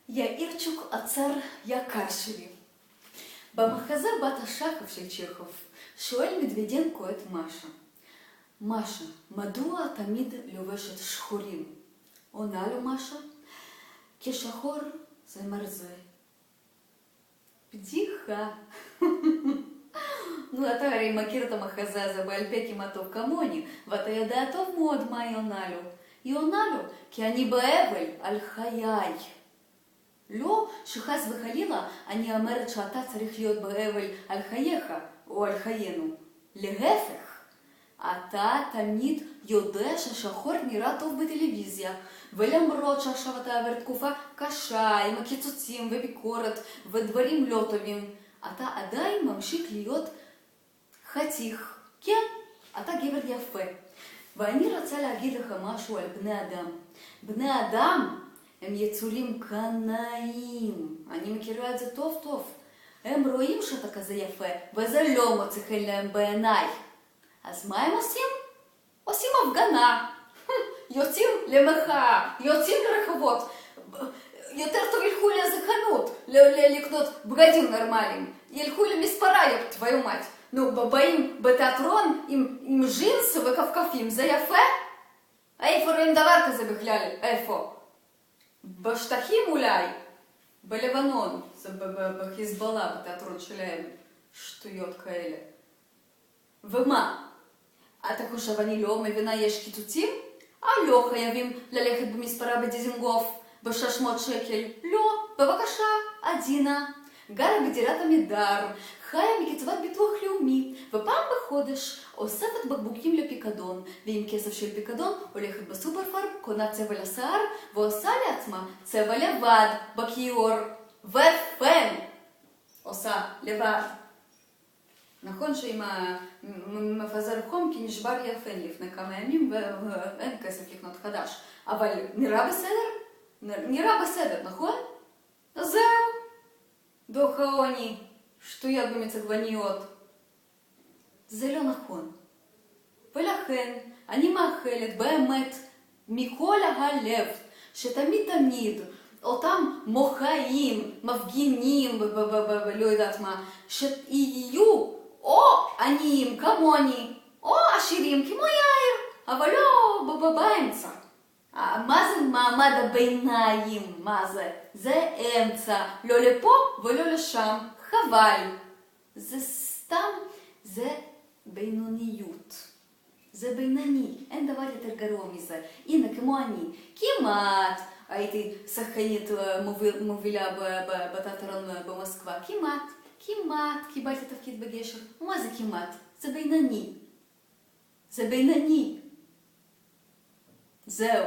יאירצ'וק עצר יקר שלי. במחזה בת השחף של צ'כוב שואל מדוידנקו את משה. משה, מדוע תמיד לובשת שחורים? עונה לו משה, כי שחור זה מרזה. בדיחה. נו, אתה הרי מכיר את המחזה הזה בעל פה כמעט טוב כמוני, ואתה יודע טוב מאוד מה היא עונה לו. היא עונה לו, כי אני באבל על חיי. לא שחס וחלילה אני אומרת שאתה צריך להיות באבל על חייך או על חיינו. להפך, אתה תמיד יודע ששחור נראה טוב בטלוויזיה, ולמרות שעכשיו אתה עובר תקופה קשה עם הקיצוצים וביקורת ודברים לא טובים, אתה עדיין ממשיך להיות חתיך. כן, אתה גבר יפה. ואני רוצה להגיד לך משהו על בני אדם. בני אדם הם יצורים קנאים. אני מכירה את זה טוב טוב. הם רואים שאתה כזה יפה, וזה לא מוצא חן להם בעיניי. אז מה הם עושים? עושים הפגנה. יוצאים למחאה, יוצאים לרחובות. יותר טוב ילכו לאיזה חנות לקנות בגדים נורמליים. ילכו למספריות, твою мать. נו, באים בתיאטרון עם ג'ינס וכפכפים, זה יפה? איפה רואים דבר כזה בכלל? איפה? בשטחים אולי? בלבנון, זה בחיזבאללה, בתיאטרון שלהם. שטויות כאלה. ומה? אתה חושב אני לא מבינה יש קיצוצים? לא חייבים ללכת במספרה בדיזנגוף ב-600 שקל. לא, בבקשה, עדינה. גרה בדירת עמידר, חיה מקצבת ביטוח לאומי, ופעם בחודש אוספת בקבוקים לפיקדון, ועם כסף של פיקדון הולכת בסופרפארם, קונה צבע לשיער, ועושה לעצמה צבע לבד בכיור, ופן עושה לבד. נכון שעם המפזר חום כי נשבר לי הפן לפני כמה ימים ואין כסף לקנות חדש, אבל נראה בסדר? נראה בסדר, נכון? אז זהו. דוח העוני, שטויות במצגבניות. זה לא נכון. ולכן אני מאחלת באמת מכל הלב שתמיד אותם מוחאים, מפגינים, לא יודעת מה, שיהיו או עניים כמוני, או עשירים כמו יאיר, אבל לא באמצע. מה זה מעמד הביניים? מה זה? זה אמצע, לא לפה ולא לשם, חבל. זה סתם, זה בינוניות. זה בינוני, אין דבר יותר גרוע מזה. הנה, כמו אני, כמעט הייתי שחקנית מובילה בתיאטרון במוסקבה, כמעט קיבלתי תפקיד בגשר. מה זה כמעט? זה בינוני. זה בינוני. זהו.